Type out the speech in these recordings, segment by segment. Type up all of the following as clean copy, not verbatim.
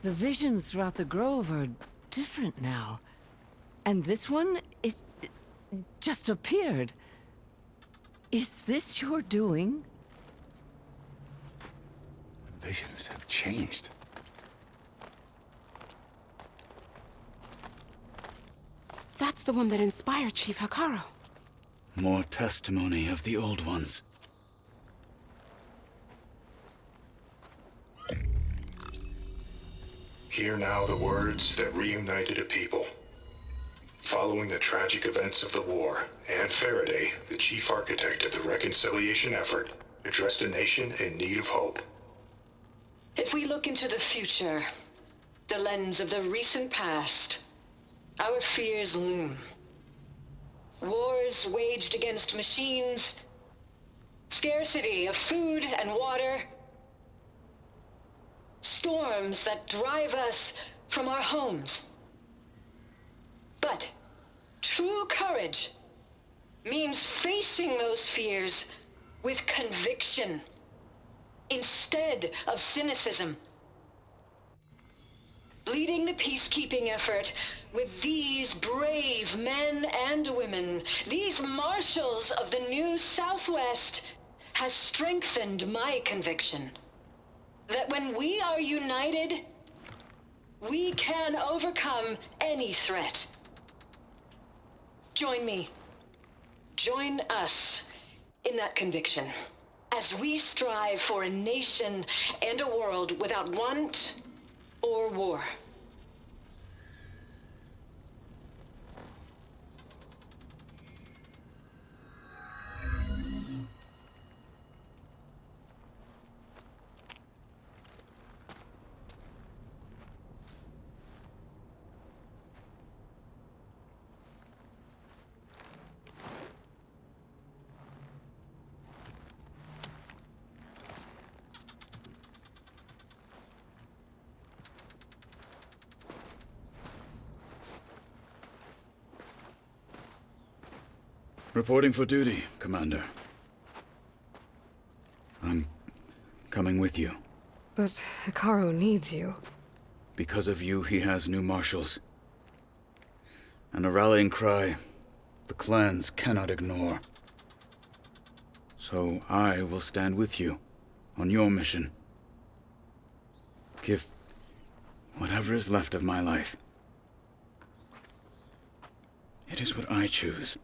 The visions throughout the grove are different now. And this one, it just appeared. Is this your doing? Visions have changed. That's the one that inspired Chief Hikaru. More testimony of the old ones. Hear now the words that reunited a people. Following the tragic events of the war, Anne Faraday, the chief architect of the reconciliation effort, addressed a nation in need of hope. If we look into the future, the lens of the recent past, our fears loom. Wars waged against machines, scarcity of food and water, storms that drive us from our homes. But true courage means facing those fears with conviction instead of cynicism. Leading the peacekeeping effort with these brave men and women, these marshals of the new Southwest, has strengthened my conviction that when we are united, we can overcome any threat. Join me. Join us in that conviction as we strive for a nation and a world without want or war. Reporting for duty, Commander. I'm coming with you. But Hikaru needs you. Because of you, he has new marshals. And a rallying cry the clans cannot ignore. So I will stand with you on your mission. Give whatever is left of my life. It is what I choose.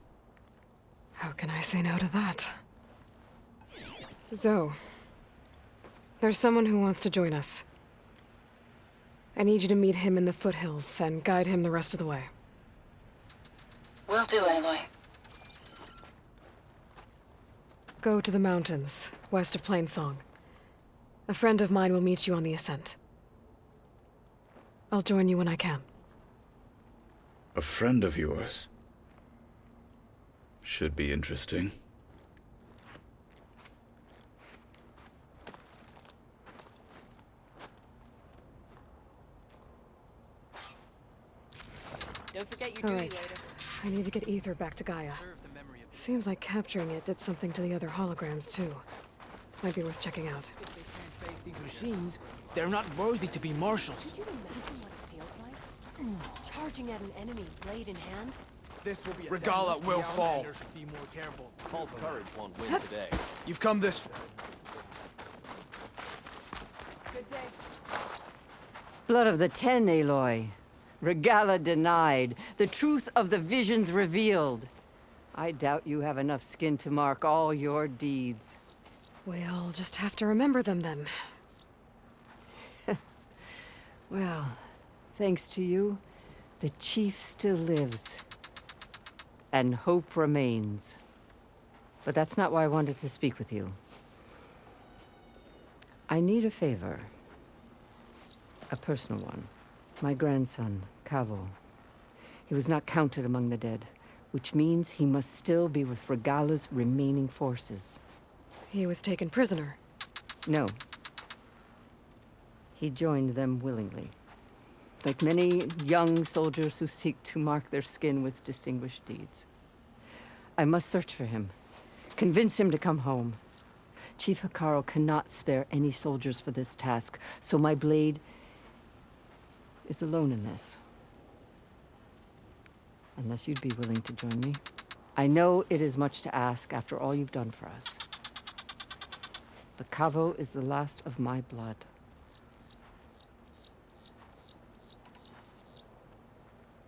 How can I say no to that? Zoe, there's someone who wants to join us. I need you to meet him in the foothills and guide him the rest of the way. Will do, Aloy. Go to the mountains, west of Plainsong. A friend of mine will meet you on the ascent. I'll join you when I can. A friend of yours? Should be interesting. Don't forget your All duty right. later. I need to get Ether back to Gaia. Seems like capturing it did something to the other holograms, too. Might be worth checking out. If they can't face these machines, they're not worthy to be marshals. Could you imagine what it feels like? Charging at an enemy, blade in hand? This will be Regala will fall. Should be more careful. False courage won't win today. You've come this far. Good day. Blood of the Ten, Aloy. Regala denied. The truth of the visions revealed. I doubt you have enough skin to mark all your deeds. We'll just have to remember them then. Well, thanks to you, the chief still lives. And hope remains. But that's not why I wanted to speak with you. I need a favor. A personal one. My grandson, Cavo. He was not counted among the dead, which means he must still be with Regala's remaining forces. He was taken prisoner. No. He joined them willingly. Like many young soldiers who seek to mark their skin with distinguished deeds. I must search for him. Convince him to come home. Chief Hikaru cannot spare any soldiers for this task, so my blade is alone in this. Unless you'd be willing to join me. I know it is much to ask after all you've done for us. But Cavo is the last of my blood.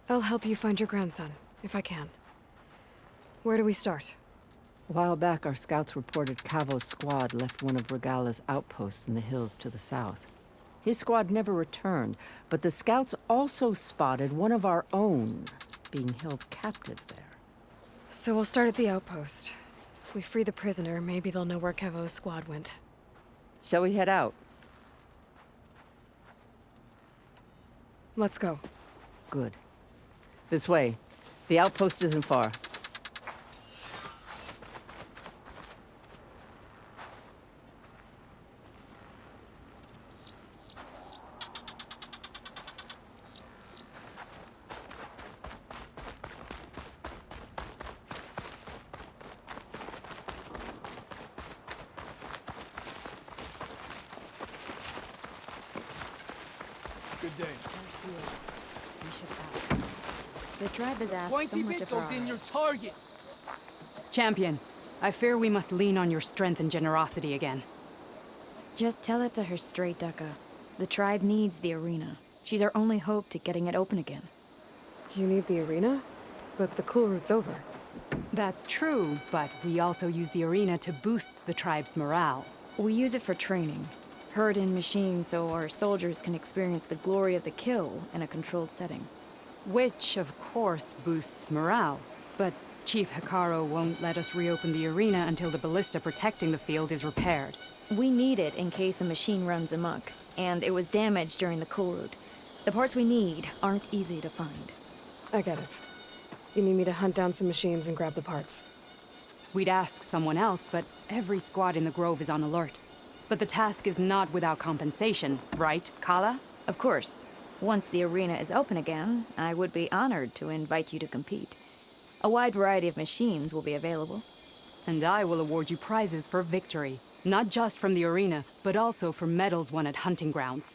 I'll help you find your grandson, if I can. Where do we start? A while back, our scouts reported Cavo's squad left one of Regala's outposts in the hills to the south. His squad never returned, but the scouts also spotted one of our own being held captive there. So we'll start at the outpost. If we free the prisoner, maybe they'll know where Kevo's squad went. Shall we head out? Let's go. Good. This way. The outpost isn't far. Good day. The tribe has asked so Pointy much bit of our... goes in your target. Champion, I fear we must lean on your strength and generosity again. Just tell it to her straight, Ducka. The tribe needs the arena. She's our only hope to getting it open again. You need the arena? But the cool route's over. That's true, but we also use the arena to boost the tribe's morale. We use it for training. Herd in machines so our soldiers can experience the glory of the kill in a controlled setting. Which, of course, boosts morale. But Chief Hikaru won't let us reopen the arena until the ballista protecting the field is repaired. We need it in case a machine runs amok, and it was damaged during the cool route. The parts we need aren't easy to find. I get it. You need me to hunt down some machines and grab the parts. We'd ask someone else, but every squad in the Grove is on alert. But the task is not without compensation, right, Kala? Of course. Once the arena is open again, I would be honored to invite you to compete. A wide variety of machines will be available. And I will award you prizes for victory. Not just from the arena, but also for medals won at hunting grounds.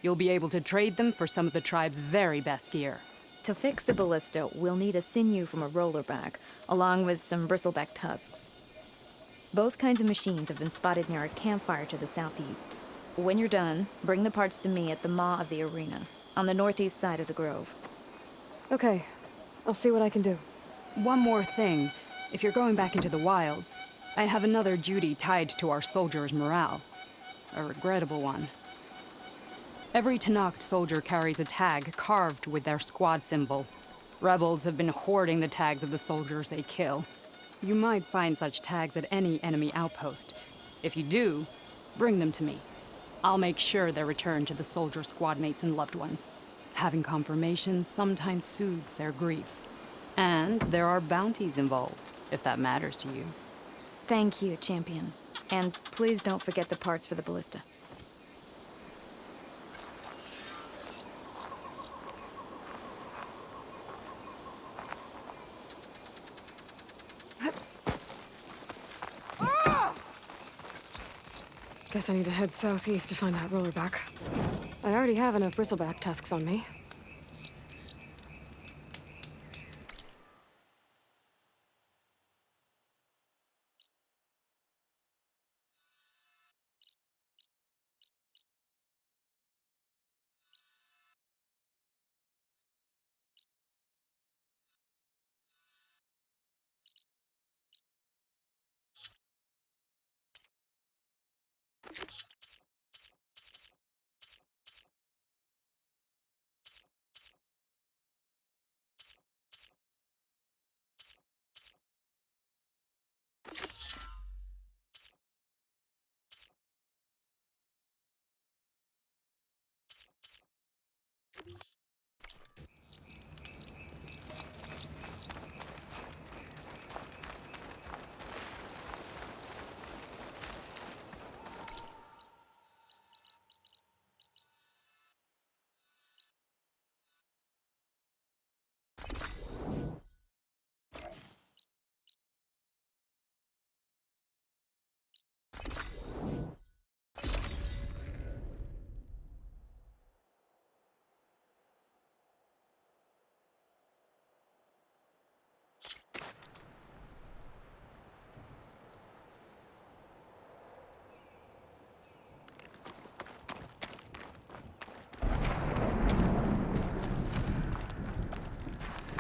You'll be able to trade them for some of the tribe's very best gear. To fix the ballista, we'll need a sinew from a rollerback, along with some bristleback tusks. Both kinds of machines have been spotted near a campfire to the southeast. When you're done, bring the parts to me at the maw of the arena, on the northeast side of the grove. Okay. I'll see what I can do. One more thing. If you're going back into the wilds, I have another duty tied to our soldiers' morale. A regrettable one. Every Tenakth soldier carries a tag carved with their squad symbol. Rebels have been hoarding the tags of the soldiers they kill. You might find such tags at any enemy outpost. If you do, bring them to me. I'll make sure they're returned to the soldier squad mates and loved ones. Having confirmation sometimes soothes their grief. And there are bounties involved, if that matters to you. Thank you, Champion. And please don't forget the parts for the ballista. Guess I need to head southeast to find that rollerback. I already have enough bristleback tusks on me.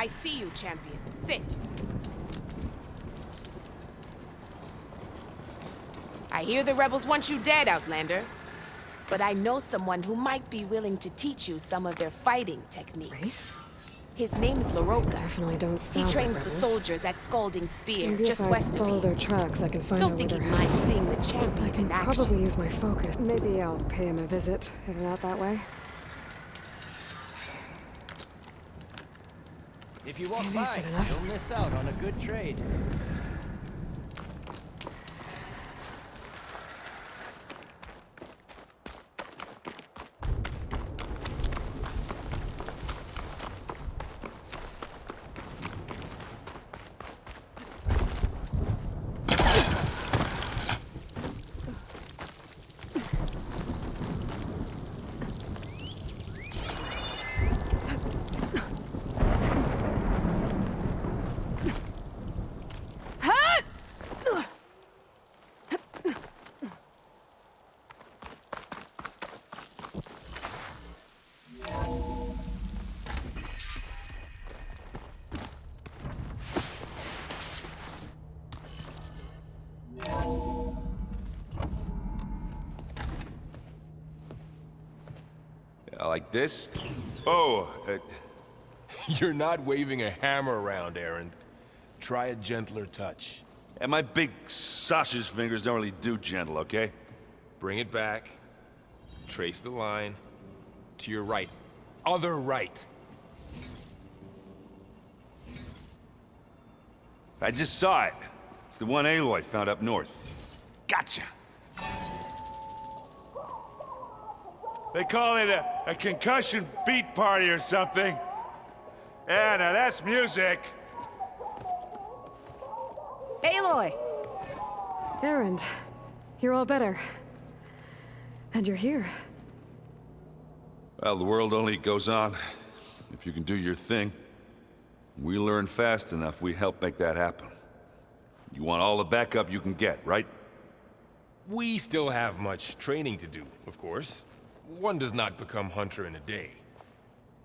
I see you, champion. Sit. I hear the rebels want you dead, Outlander. But I know someone who might be willing to teach you some of their fighting techniques. Race? His name's LaRocca. Definitely don't sound He trains like the rebels. soldiers at Scalding Spear, Maybe just if I west of follow here. their tracks, I can find Don't out think where he'd they're mind seeing the champion I can in action. probably use my focus. Maybe I'll pay him a visit, heading out that way. If you walk Maybe by, soon enough. you'll miss out on a good trade. Like this? Oh, You're not waving a hammer around, Aaron. Try a gentler touch. and my big sausage fingers don't really do gentle, okay? Bring it back. Trace the line. To your right. Other right. I just saw it. It's the one Aloy found up north. Gotcha! They call it a concussion beat party or something. Yeah, now that's music. Aloy! Aaron, you're all better. And you're here. Well, the world only goes on if you can do your thing. We learn fast enough, we help make that happen. You want all the backup you can get, right? We still have much training to do, of course. One does not become hunter in a day.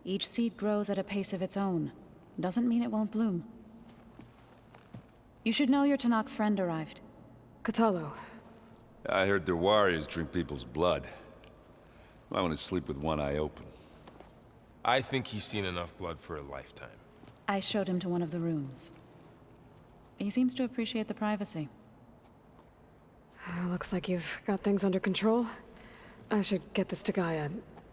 Each seed grows at a pace of its own. Doesn't mean it won't bloom. You should know your Tanakh friend arrived. Katalo. I heard their warriors drink people's blood. I want to sleep with one eye open. I think he's seen enough blood for a lifetime. I showed him to one of the rooms. He seems to appreciate the privacy. Looks like you've got things under control. I should get this to Gaia.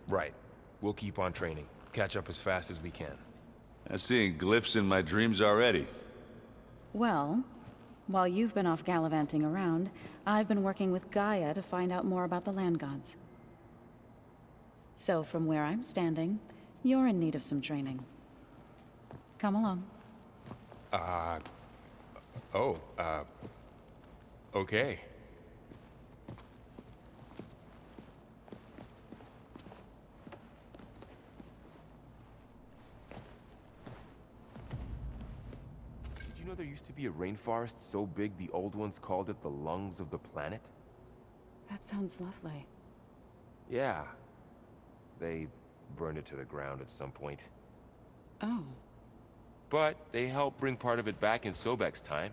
Right. We'll keep on training. Catch up as fast as we can. I'm seeing glyphs in my dreams already. Well, while you've been off gallivanting around, I've been working with Gaia to find out more about the land gods. So from where I'm standing, you're in need of some training. Come along. Okay. Did you know there used to be a rainforest so big the old ones called it the lungs of the planet? That sounds lovely. Yeah. They burned it to the ground at some point. Oh, But they helped bring part of it back in Sobek's time.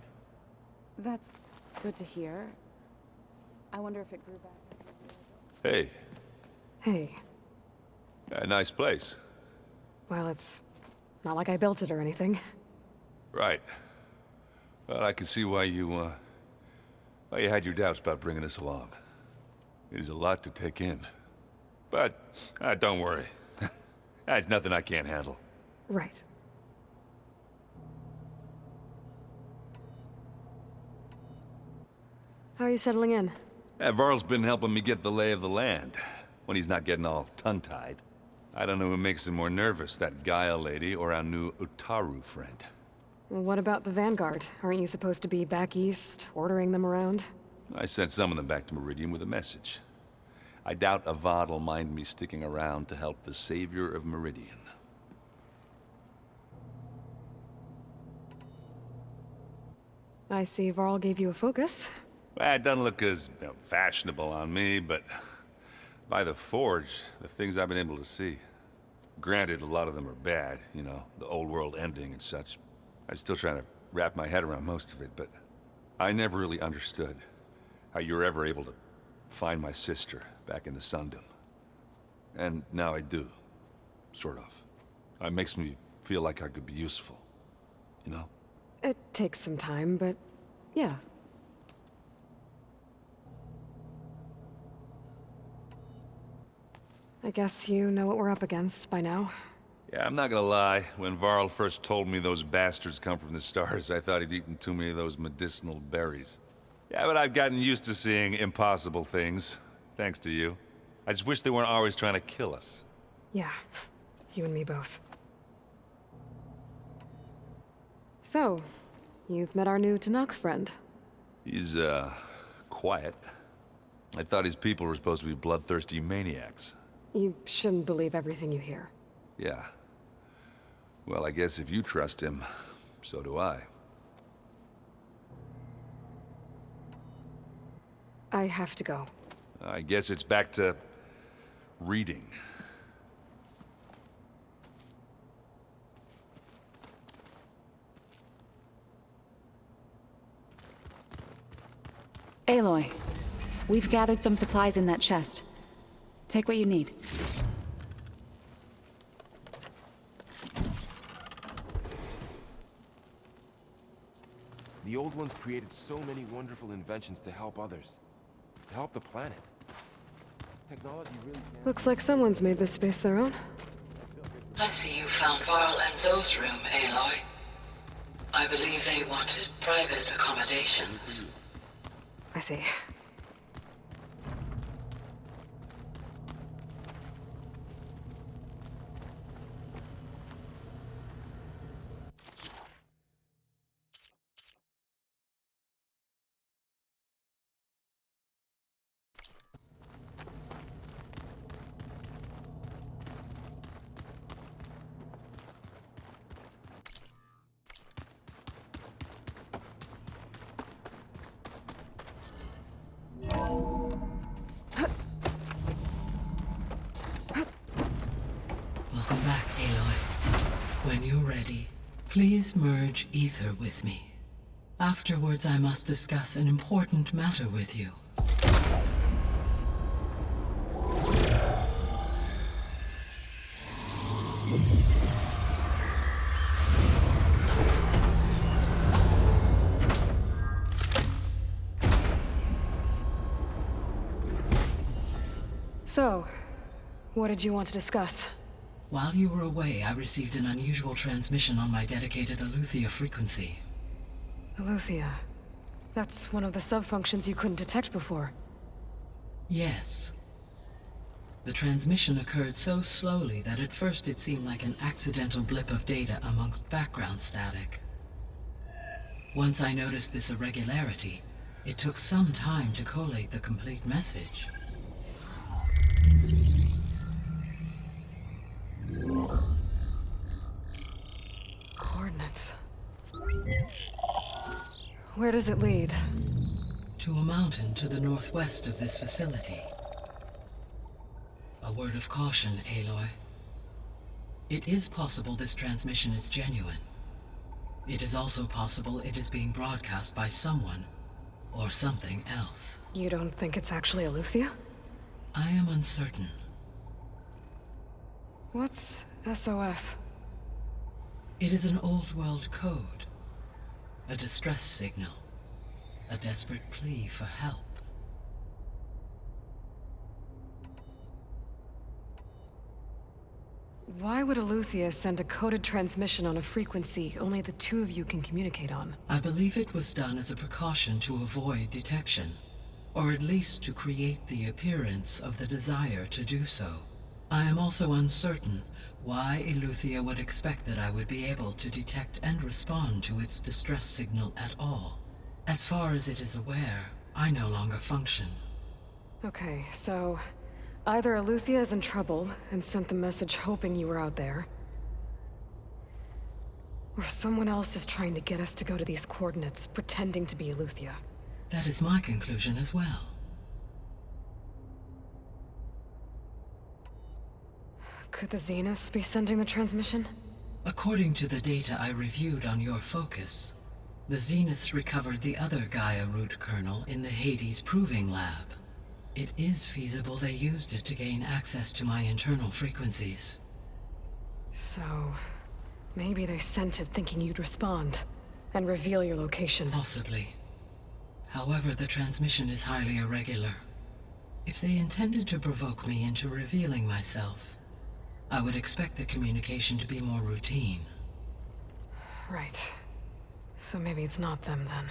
that's good to hear. I wonder if it grew back. Hey, Hey. a nice place. Well, it's not like I built it or anything. Right. Well, I can see why you had your doubts about bringing us along. It is a lot to take in. But, don't worry. That's nothing I can't handle. Right. How are you settling in? Varl's been helping me get the lay of the land, when he's not getting all tongue-tied. I don't know who makes him more nervous, that Gaia lady or our new Utaru friend. What about the Vanguard? Aren't you supposed to be back east, ordering them around? I sent some of them back to Meridian with a message. I doubt Avad will mind me sticking around to help the savior of Meridian. I see Varl gave you a focus. Well, it doesn't look as fashionable on me, but by the Forge, the things I've been able to see, Granted, a lot of them are bad, you know, the old world ending and such. I'm still trying to wrap my head around most of it, but I never really understood how you were ever able to find my sister back in the Sundom. And now I do, sort of. It makes me feel like I could be useful, you know? It takes some time, but yeah. I guess you know what we're up against by now. Yeah, I'm not gonna lie. When Varl first told me those bastards come from the stars, I thought he'd eaten too many of those medicinal berries. Yeah, but I've gotten used to seeing impossible things, thanks to you. I just wish they weren't always trying to kill us. Yeah, you and me both. So, you've met our new Tanakh friend. He's, quiet. I thought his people were supposed to be bloodthirsty maniacs. You shouldn't believe everything you hear. Yeah. Well, I guess if you trust him, so do I. I have to go. I guess it's back to reading. Aloy, we've gathered some supplies in that chest. Take what you need. The old ones created so many wonderful inventions to help others. To help the planet. Technology really can... Looks like someone's made this space their own. I see you found Varl and Zoe's room, Aloy. I believe they wanted private accommodations. I see. Welcome back, Aloy. When you're ready, please merge ether with me. Afterwards, I must discuss an important matter with you. So, what did you want to discuss? While you were away, I received an unusual transmission on my dedicated Eleuthia frequency. Eleuthia. That's one of the sub-functions you couldn't detect before. Yes. The transmission occurred so slowly that at first it seemed like an accidental blip of data amongst background static. Once I noticed this irregularity, it took some time to collate the complete message. Coordinates. Where does it lead? To a mountain to the northwest of this facility. A word of caution, Aloy. It is possible this transmission is genuine. It is also possible it is being broadcast by someone or something else. You don't think it's actually Eleuthia? I am uncertain. What's SOS? It is an old world code. A distress signal. A desperate plea for help. Why would Eleuthia send a coded transmission on a frequency only the two of you can communicate on? I believe it was done as a precaution to avoid detection. Or at least to create the appearance of the desire to do so. I am also uncertain why Eleuthia would expect that I would be able to detect and respond to its distress signal at all. As far as it is aware, I no longer function. Okay, so either Eleuthia is in trouble and sent the message hoping you were out there, or someone else is trying to get us to go to these coordinates, pretending to be Eleuthia. That is my conclusion as well. Could the Zeniths be sending the transmission? According to the data I reviewed on your focus, the Zeniths recovered the other Gaia root kernel in the Hades Proving Lab. It is feasible they used it to gain access to my internal frequencies. So, maybe they sent it thinking you'd respond and reveal your location. Possibly. However, the transmission is highly irregular. If they intended to provoke me into revealing myself, I would expect the communication to be more routine. Right. So maybe it's not them then.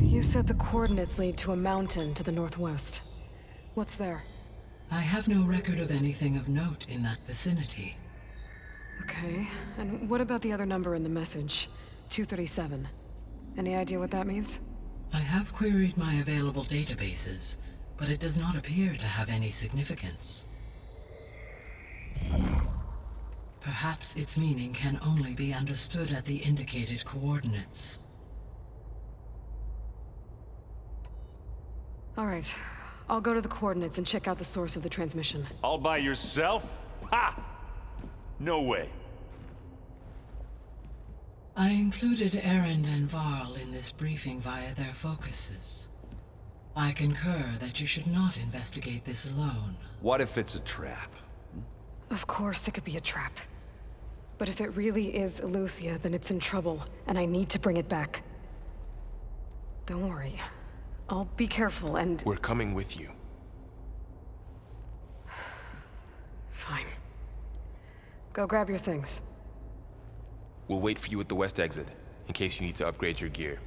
You said the coordinates lead to a mountain to the northwest. What's there? I have no record of anything of note in that vicinity. Okay, and what about the other number in the message? 237. Any idea what that means? I have queried my available databases, but it does not appear to have any significance. Perhaps its meaning can only be understood at the indicated coordinates. All right. I'll go to the coordinates and check out the source of the transmission. All by yourself? Ha! No way. I included Erend and Varl in this briefing via their focuses. I concur that you should not investigate this alone. What if it's a trap? Of course it could be a trap. But if it really is Eleuthia, then it's in trouble, and I need to bring it back. Don't worry. I'll be careful and... We're coming with you. Fine. Go grab your things. We'll wait for you at the west exit, in case you need to upgrade your gear.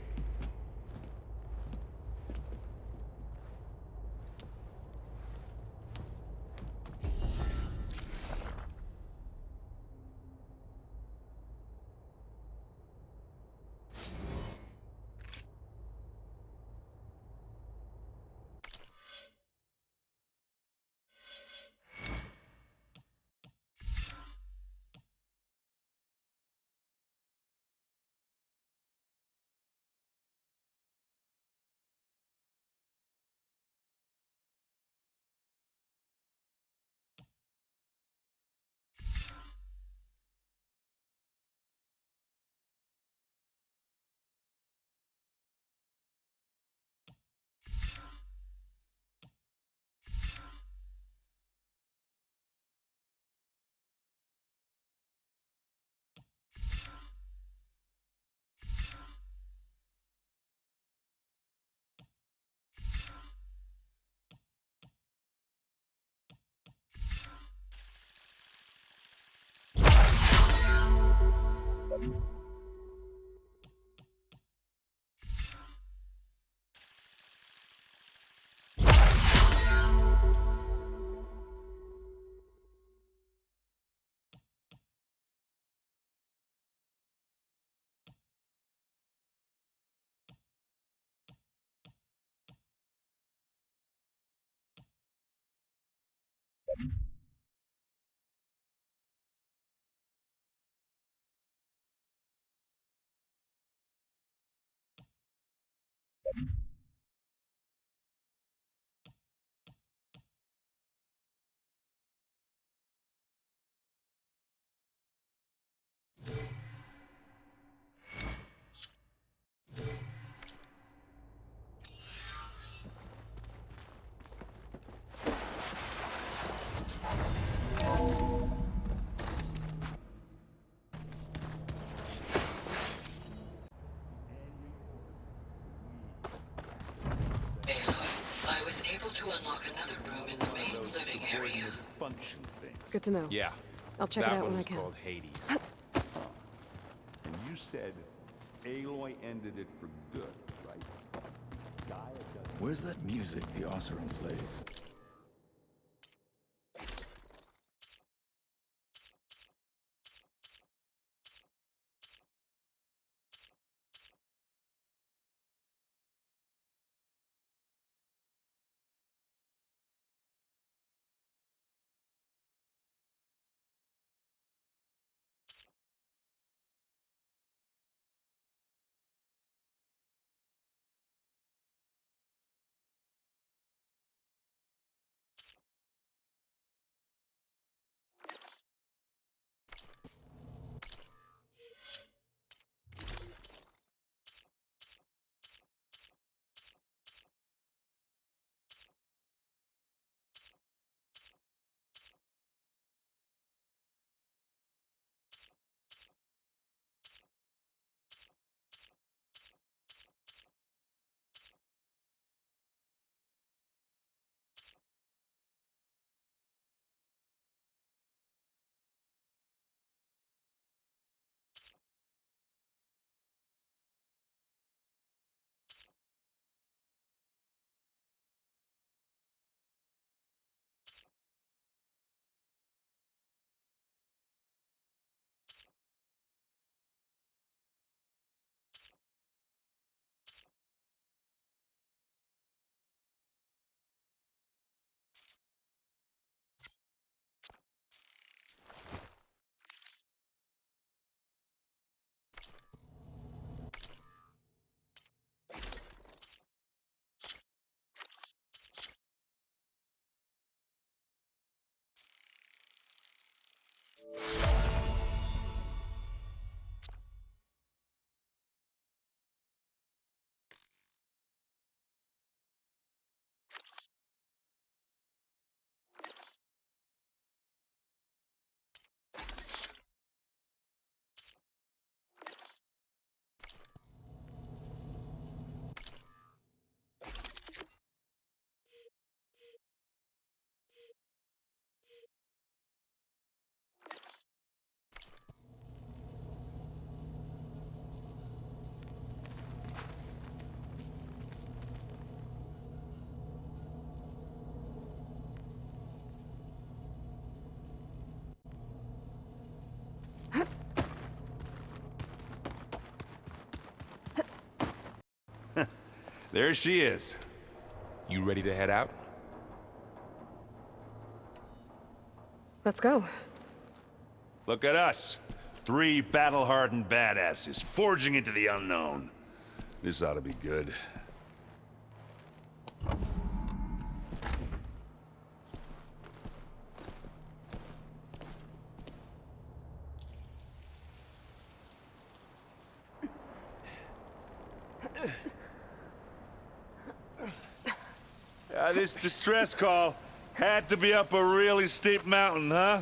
To unlock another room in the main living area. Function things. Good to know. Yeah. I'll check it out when I can. That one was called Hades. And you said Aloy ended it for good, right? Where's that music the Oseram plays? There she is. You ready to head out? Let's go. Look at us. 3 battle-hardened badasses forging into the unknown. This ought to be good. This distress call had to be up a really steep mountain, huh?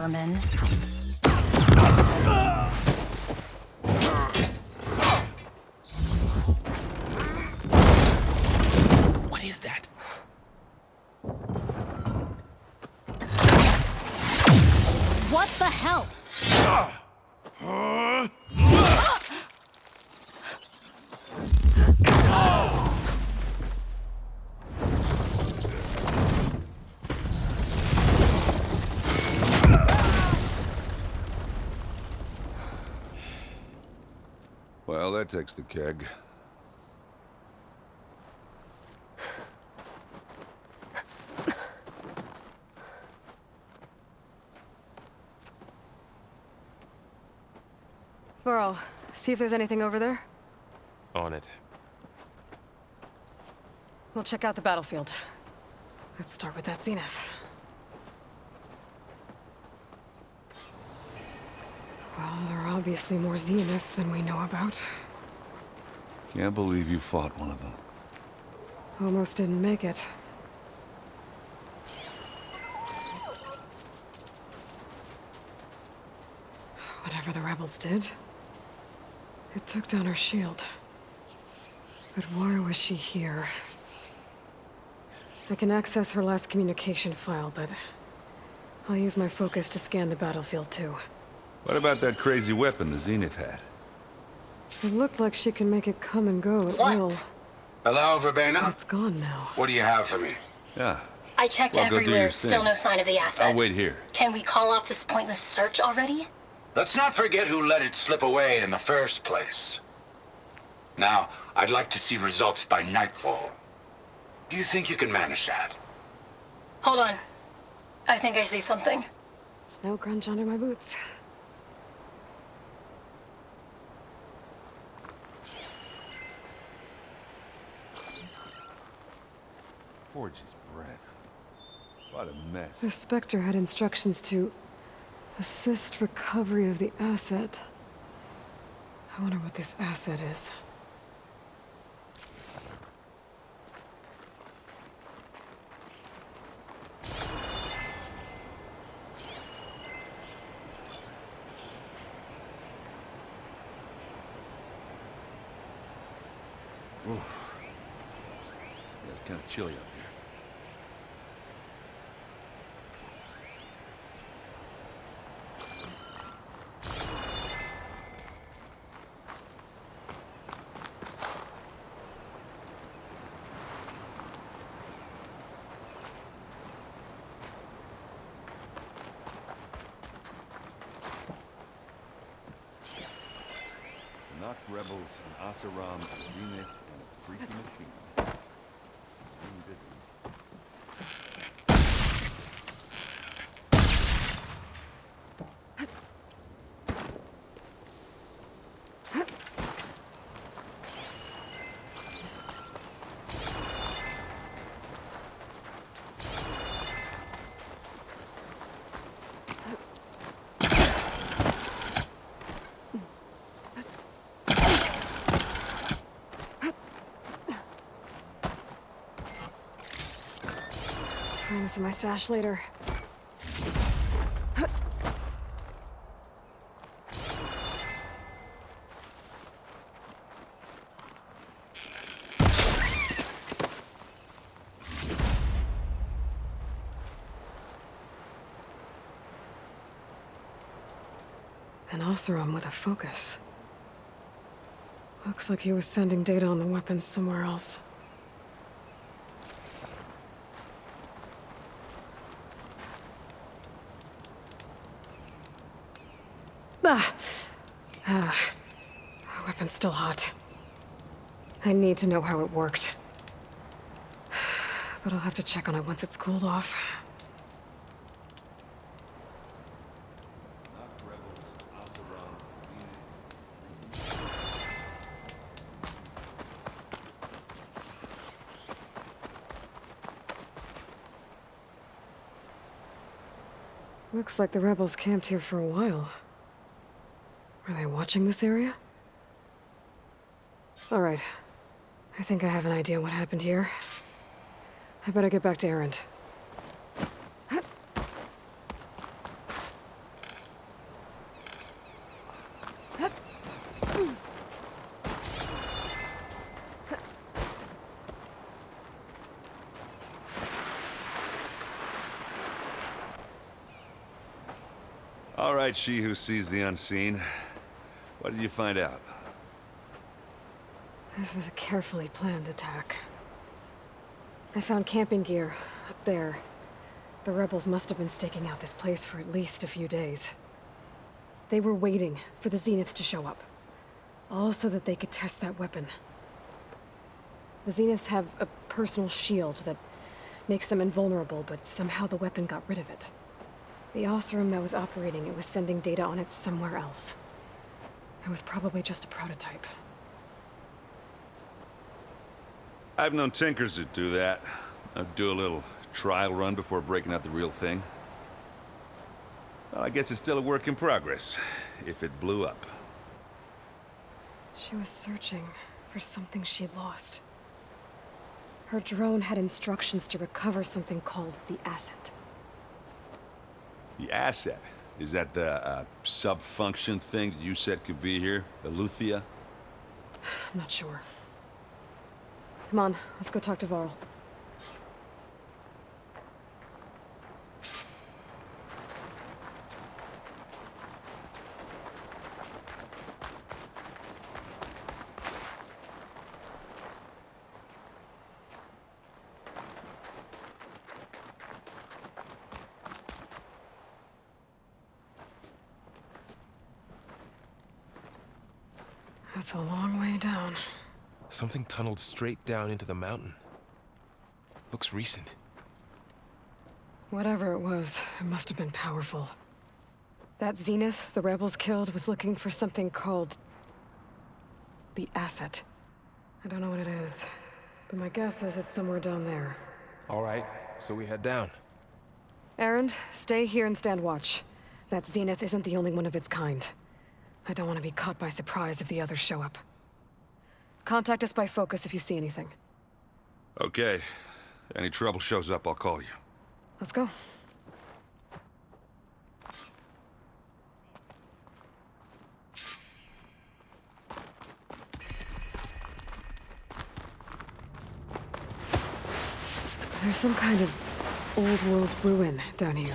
Vermin. What is that? What the hell? Well, that takes the keg. Burrow, see if there's anything over there. On it. We'll check out the battlefield. Let's start with that zenith. Well, there are obviously more zeniths than we know about. Can't believe you fought one of them. Almost didn't make it. Whatever the rebels did, it took down her shield. But why was she here? I can access her last communication file, but I'll use my focus to scan the battlefield too. What about that crazy weapon the Zenith had? It looked like she can make it come and go at will. Hello, Verbena? It's gone now. What do you have for me? Yeah. I checked Well, go do everywhere, your still thing. no sign of the asset. I'll wait here. Can we call off this pointless search already? Let's not forget who let it slip away in the first place. Now, I'd like to see results by nightfall. Do you think you can manage that? Hold on. I think I see something. Snow crunch under my boots. Forge's bread. What a mess. The Spectre had instructions to assist recovery of the asset. I wonder what this asset is. Oof. Yeah, it's kind of chilly up here. Knock rebels, an Asaram, a Zenith, and a freaky machine. Find this in my stash later. An Oseram with a focus. Looks like he was sending data on the weapons somewhere else. Weapon's still hot. I need to know how it worked. But I'll have to check on it once it's cooled off. Looks like the rebels camped here for a while. Are they watching this area? All right. I think I have an idea what happened here. I better get back to Erend. All right, she who sees the unseen. What did you find out? This was a carefully planned attack. I found camping gear up there. The rebels must have been staking out this place for at least a few days. They were waiting for the Zeniths to show up. All so that they could test that weapon. The Zeniths have a personal shield that makes them invulnerable, but somehow the weapon got rid of it. The Oseram that was operating it was sending data on it somewhere else. It was probably just a prototype. I've known tinkers that do that. I'd do a little trial run before breaking out the real thing. Well, I guess it's still a work in progress, if it blew up. She was searching for something she lost. Her drone had instructions to recover something called the asset. The asset? Is that the sub-function thing that you said could be here? Eleuthia? I'm not sure. Come on, let's go talk to Varl. That's a long way down. Something tunneled straight down into the mountain. Looks recent. Whatever it was, it must have been powerful. That Zenith the rebels killed was looking for something called the asset. I don't know what it is, but my guess is it's somewhere down there. All right, so we head down. Erend, stay here and stand watch. That Zenith isn't the only one of its kind. I don't want to be caught by surprise if the others show up. Contact us by focus if you see anything. Okay. Any trouble shows up, I'll call you. Let's go. There's some kind of old-world ruin down here.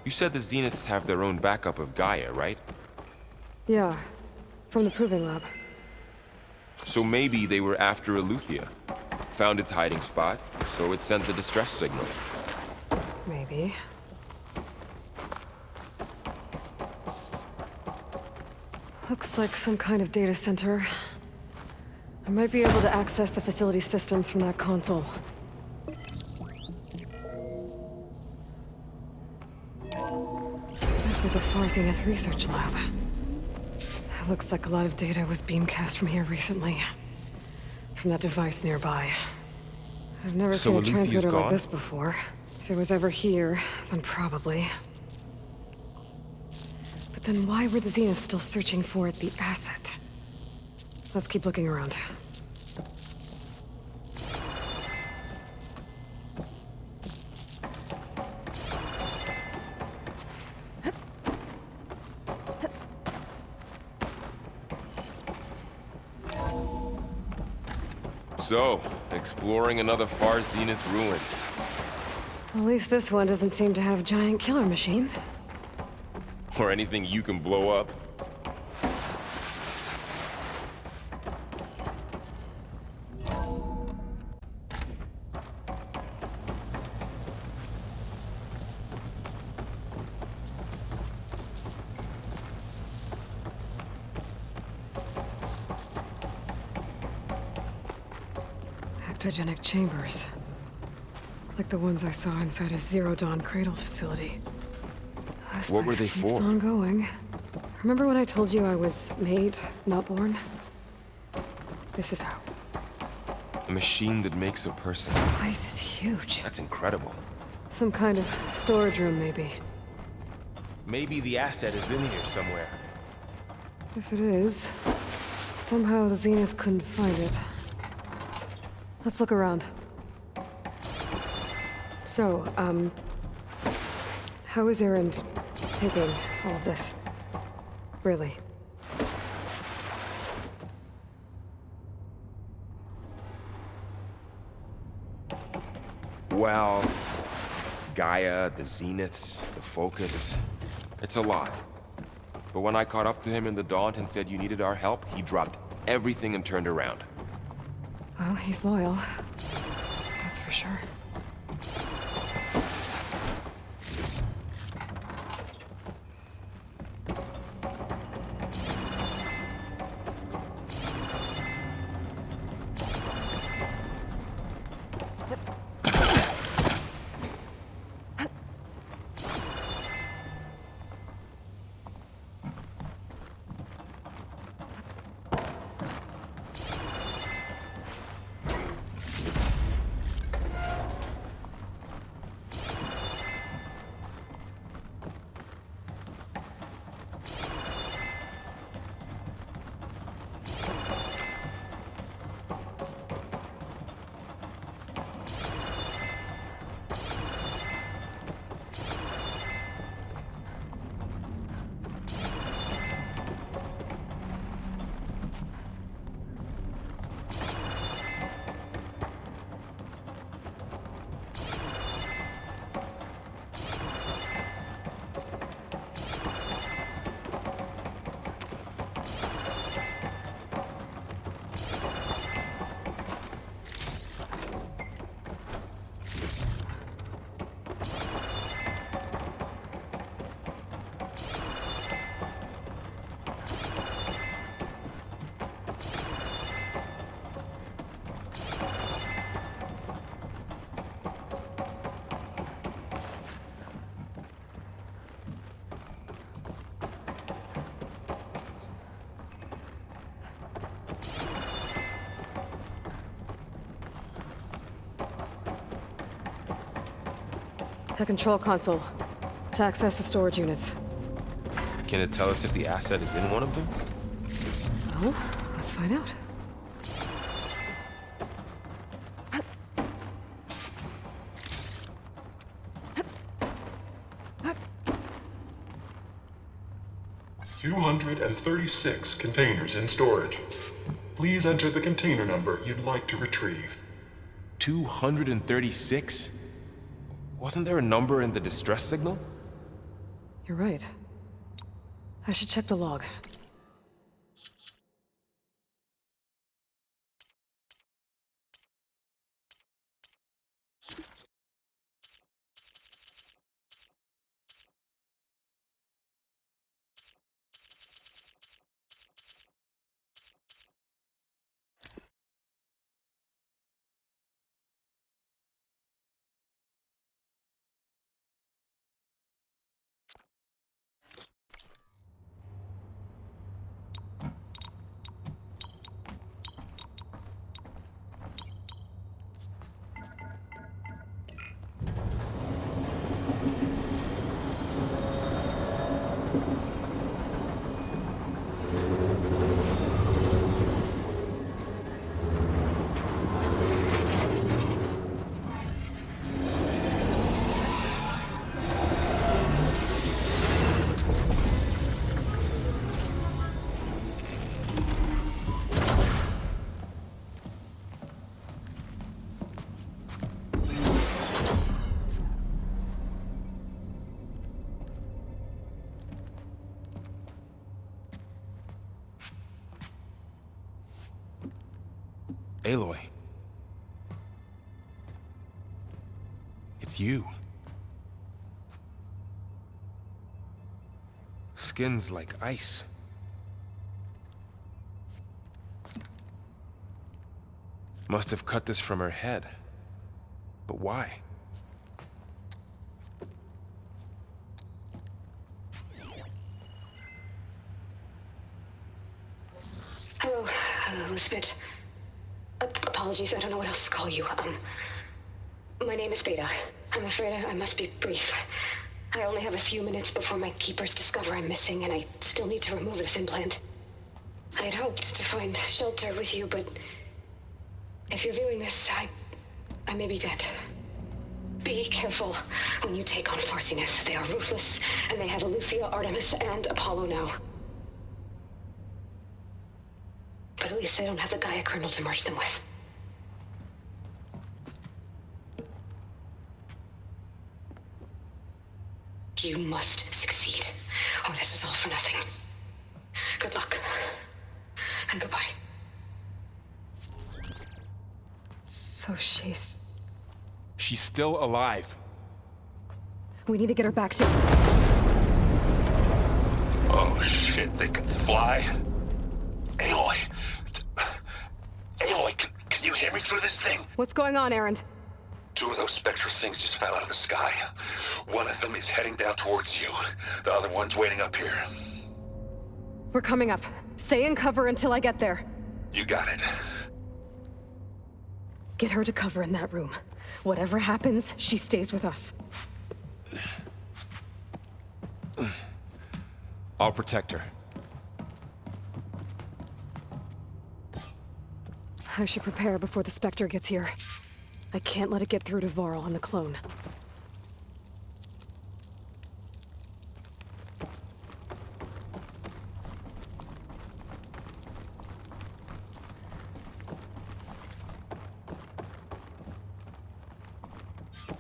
You said the Zeniths have their own backup of Gaia, right? Yeah, from the Proving Lab. So maybe they were after Eleuthia. Found its hiding spot, so it sent the distress signal. Looks like some kind of data center. I might be able to access the facility systems from that console. This was a Far Zenith research lab. It looks like a lot of data was beamcast from here recently. From that device nearby. I've never seen a transmitter like this before. If it was ever here, then probably. But then why were the Zeniths still searching for the asset? Let's keep looking around. So, exploring another Far Zenith ruin. At least this one doesn't seem to have giant killer machines. Or anything you can blow up. Cryptogenic chambers. Like the ones I saw inside a Zero Dawn cradle facility. This What were place they keeps for? on going. Remember when I told you I was made, not born? This is how. A machine that makes a person. This place is huge. That's incredible. Some kind of storage room, maybe. Maybe the asset is in here somewhere. If it is, somehow the Zenith couldn't find it. Let's look around. So, how is Erend taking all of this? Really? Well, Gaia, the Zeniths, the Focus. It's a lot. But when I caught up to him in the Daunt and said you needed our help, he dropped everything and turned around. Well, he's loyal. That's for sure. The control console. To access the storage units. Can it tell us if the asset is in one of them? Well, let's find out. "236 containers in storage. Please enter the container number you'd like to retrieve." 236? Wasn't there a number in the distress signal? You're right. I should check the log. Aloy. It's you. Skin's like ice. Must have cut this from her head. But why? Hello, Elizabeth. Apologies, I don't know what else to call you. My name is Beta. I'm afraid I must be brief. I only have a few minutes before my keepers discover I'm missing, and I still need to remove this implant. I had hoped to find shelter with you, but if you're viewing this, I may be dead. Be careful when you take on Far Zenith. They are ruthless, and they have Eleuthia, Artemis, and Apollo now. But at least they don't have the Gaia kernel to merge them with. You must succeed, or this was all for nothing. Good luck, and goodbye. So she's... She's still alive. We need to get her back to... Oh shit, they can fly? Aloy! Aloy, can you hear me through this thing? What's going on, Erend? 2 of those spectral things just fell out of the sky. One of them is heading down towards you. The other one's waiting up here. We're coming up. Stay in cover until I get there. You got it. Get her to cover in that room. Whatever happens, she stays with us. I'll protect her. I should prepare before the Spectre gets here. I can't let it get through to Varl on the clone.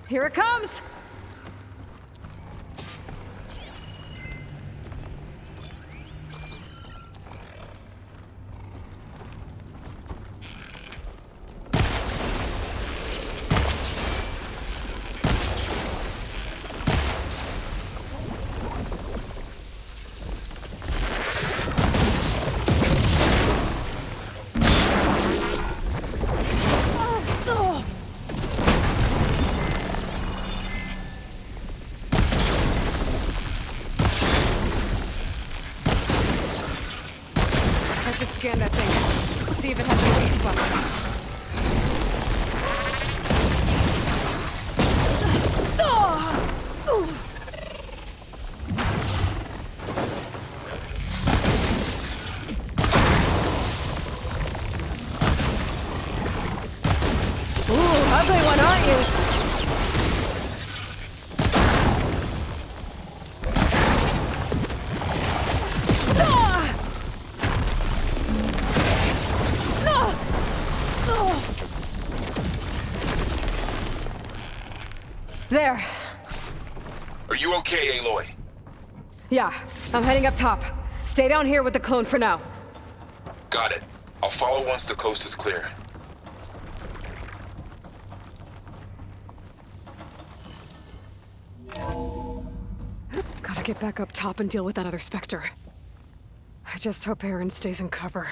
Here it comes! Scan that thing. See if it has any weak spots. Ooh, ugly one, aren't you? There. Are you okay, Aloy? Yeah, I'm heading up top. Stay down here with the clone for now. Got it. I'll follow once the coast is clear. Gotta get back up top and deal with that other Spectre. I just hope Erend stays in cover.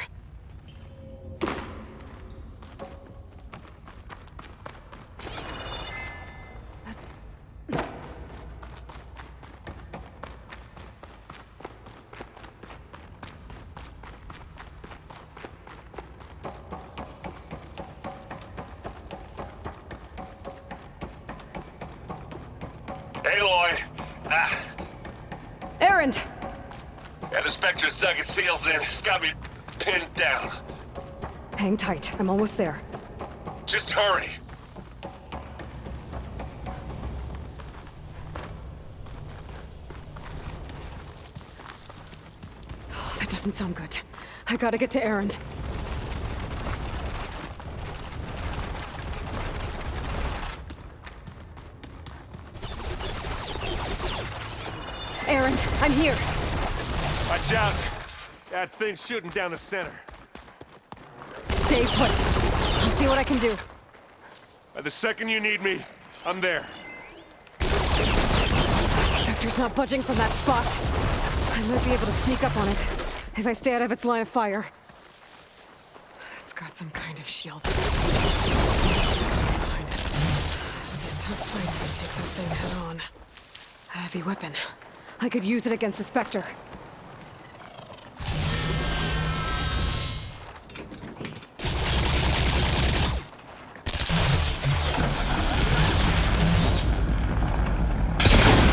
Aloy! Erend! Yeah, the Spectre's dug its heels in. It's got me pinned down. Hang tight. I'm almost there. Just hurry. Oh, that doesn't sound good. I gotta get to Erend. Erend, I'm here. Watch out. That thing's shooting down the center. Stay put. I'll see what I can do. The second you need me, I'm there. Spectre's not budging from that spot. I might be able to sneak up on it if I stay out of its line of fire. It's got some kind of shield. Behind it. It'll be a tough fight if I take that thing head on. A heavy weapon. I could use it against the Spectre.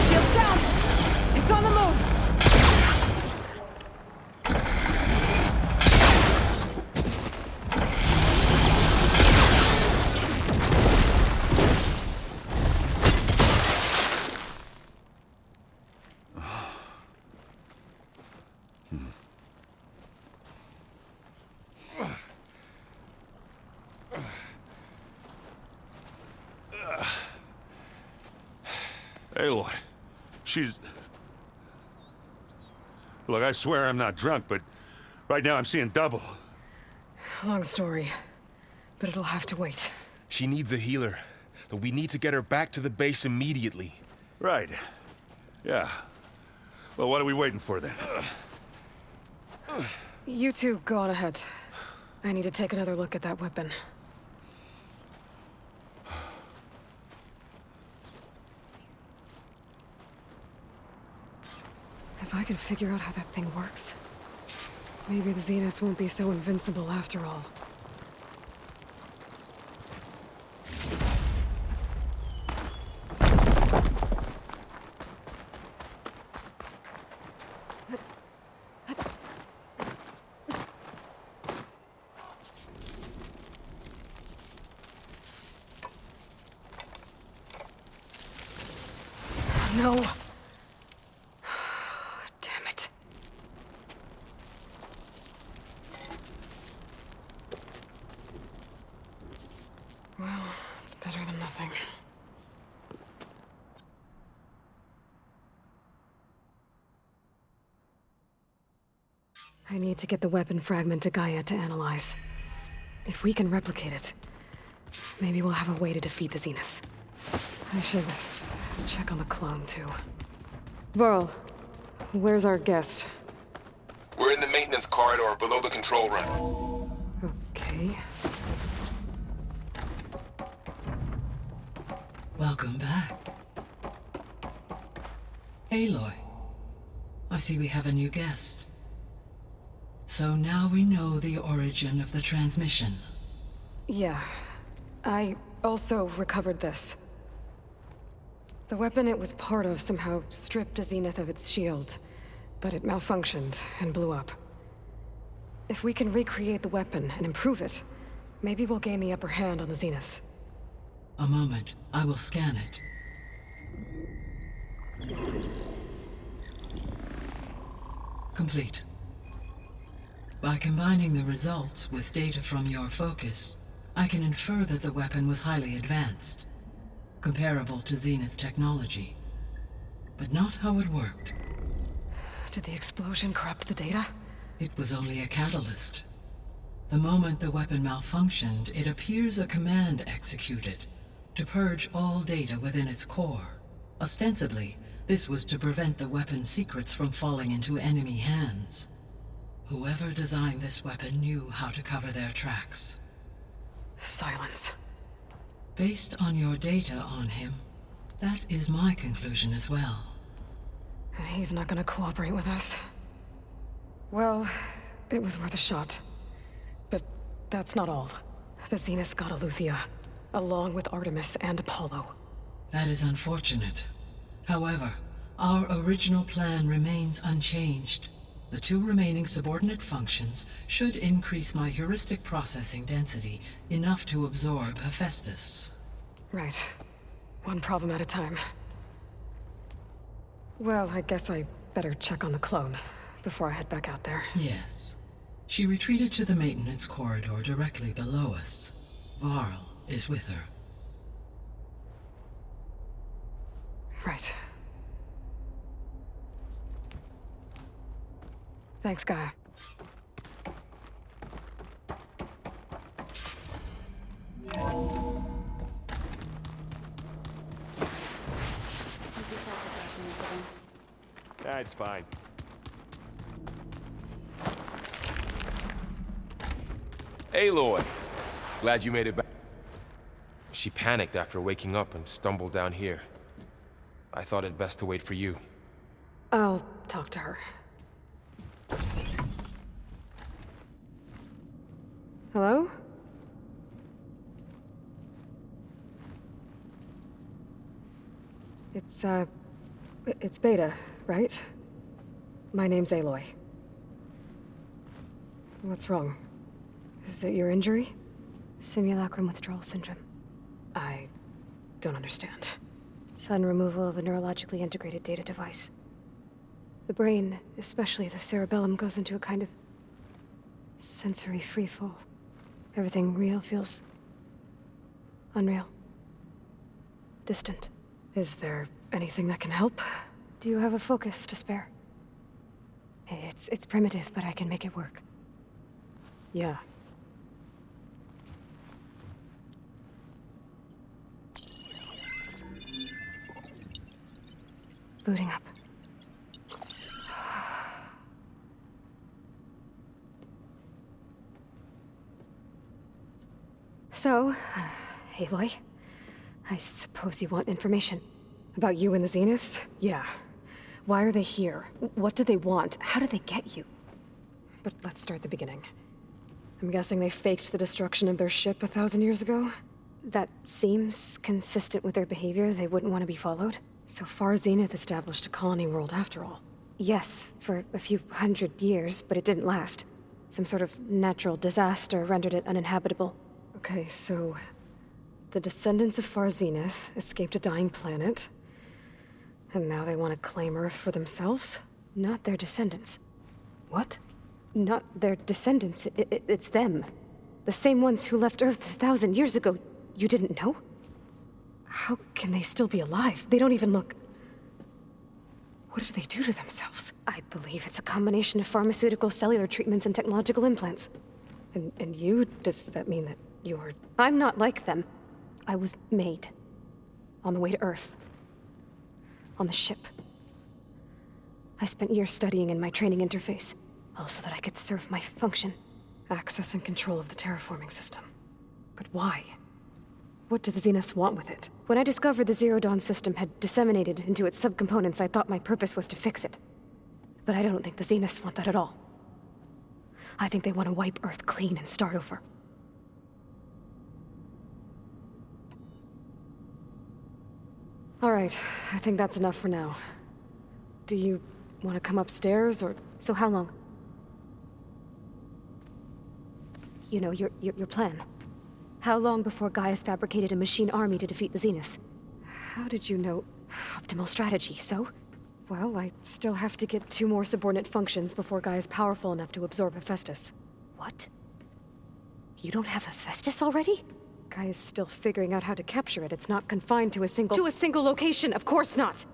Shield's down! It's on the move! Aloy, she's... Look, I swear I'm not drunk, but right now I'm seeing double. Long story, but it'll have to wait. She needs a healer, but we need to get her back to the base immediately. Right. Yeah. Well, what are we waiting for then? You two go on ahead. I need to take another look at that weapon. If I can figure out how that thing works, maybe the Zeniths won't be so invincible after all. No. Damn it. Well, it's better than nothing. I need to get the weapon fragment to Gaia to analyze. If we can replicate it, maybe we'll have a way to defeat the Zeniths. I should check on the clone, too. Varl, where's our guest? We're in the maintenance corridor below the control room. Okay. Welcome back. Aloy, I see we have a new guest. So now we know the origin of the transmission. Yeah. I also recovered this. The weapon it was part of somehow stripped a Zenith of its shield, but it malfunctioned and blew up. If we can recreate the weapon and improve it, maybe we'll gain the upper hand on the Zeniths. A moment, I will scan it. Complete. By combining the results with data from your focus, I can infer that the weapon was highly advanced, comparable to Zenith technology, but not how it worked. Did the explosion corrupt the data? It was only a catalyst. The moment the weapon malfunctioned, it appears a command executed to purge all data within its core. Ostensibly, this was to prevent the weapon's secrets from falling into enemy hands. Whoever designed this weapon knew how to cover their tracks. Silence. Based on your data on him, that is my conclusion as well. And he's not gonna cooperate with us. Well, it was worth a shot. But that's not all. The Zeniths got Eleuthia, along with Artemis and Apollo. That is unfortunate. However, our original plan remains unchanged. The two remaining subordinate functions should increase my heuristic processing density enough to absorb Hephaestus. Right. One problem at a time. Well, I guess I better check on the clone before I head back out there. Yes. She retreated to the maintenance corridor directly below us. Varl is with her. Right. Thanks, Gaia. Nah, it's fine. Aloy! Glad you made it back. She panicked after waking up and stumbled down here. I thought it best to wait for you. I'll talk to her. Hello? It's Beta, right? My name's Aloy. What's wrong? Is it your injury? Simulacrum withdrawal syndrome. I don't understand. Sudden removal of a neurologically integrated data device. The brain, especially the cerebellum, goes into a kind of sensory freefall. Everything real feels unreal. Distant. Is there anything that can help? Do you have a focus to spare? It's primitive, but I can make it work. Yeah. Booting up. So, Aloy, I suppose you want information. About you and the Zeniths? Yeah. Why are they here? What do they want? How did they get you? But let's start at the beginning. I'm guessing they faked the destruction of their ship 1,000 years ago? That seems consistent with their behavior. They wouldn't want to be followed. So far, Zenith established a colony world after all. Yes, for a few hundred years, but it didn't last. Some sort of natural disaster rendered it uninhabitable. Okay, so the descendants of Far Zenith escaped a dying planet, and now they want to claim Earth for themselves? Not their descendants. What? Not their descendants. It's them. The same ones who left Earth 1,000 years ago. You didn't know? How can they still be alive? They don't even look... What did they do to themselves? I believe it's a combination of pharmaceutical, cellular treatments, and technological implants. And you? Does that mean that you're... I'm not like them. I was made. On the way to Earth. On the ship. I spent years studying in my training interface, all so that I could serve my function. Access and control of the terraforming system. But why? What do the Zeniths want with it? When I discovered the Zero Dawn system had disseminated into its subcomponents, I thought my purpose was to fix it. But I don't think the Zeniths want that at all. I think they want to wipe Earth clean and start over. All right, I think that's enough for now. Do you want to come upstairs, or... So how long? You know, your plan. How long before Gaius fabricated a machine army to defeat the Zeniths? How did you know? Optimal strategy, so? Well, I still have to get 2 more subordinate functions before Gaia's powerful enough to absorb Hephaestus. What? You don't have Hephaestus already? Gaia's still figuring out how to capture it. It's not confined to a single... To a single location, of course not!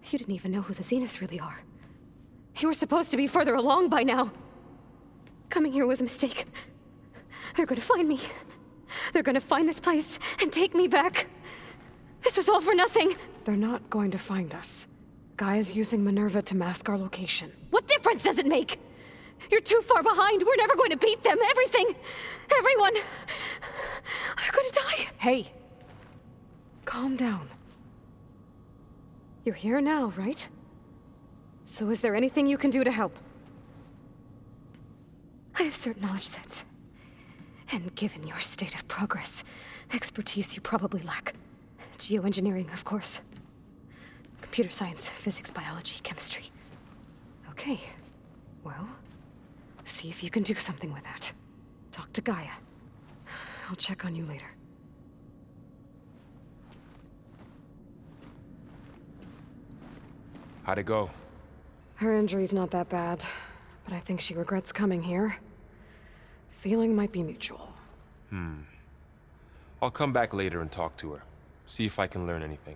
You didn't even know who the Zeniths really are. You were supposed to be further along by now. Coming here was a mistake. They're gonna find me. They're gonna find this place and take me back. This was all for nothing. They're not going to find us. Gaia's using Minerva to mask our location. What difference does it make? You're too far behind. We're never going to beat them. Everything, everyone, are gonna die. Hey, calm down. You're here now, right? So is there anything you can do to help? I have certain knowledge sets. And given your state of progress, expertise you probably lack. Geoengineering, of course. Computer science, physics, biology, chemistry. Okay. Well, see if you can do something with that. Talk to Gaia. I'll check on you later. How'd it go? Her injury's not that bad, but I think she regrets coming here. Feeling might be mutual. I'll come back later and talk to her. See if I can learn anything.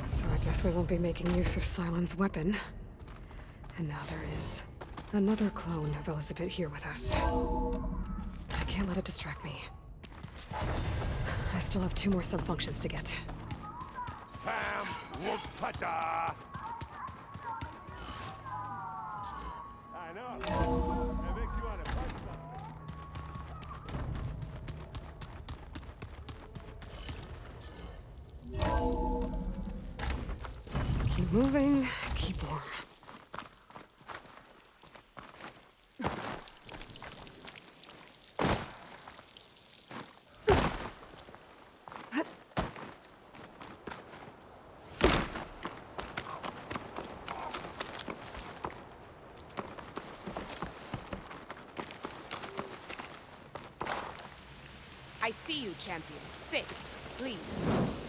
So I guess we won't be making use of Sylens' weapon. And now there is another clone of Elizabeth here with us. I can't let it distract me. I still have 2 more sub-functions to get. Pam, whoop-pata! I know. That makes you want to punch something. Keep moving, keep warm. I see you, champion. Sit, please.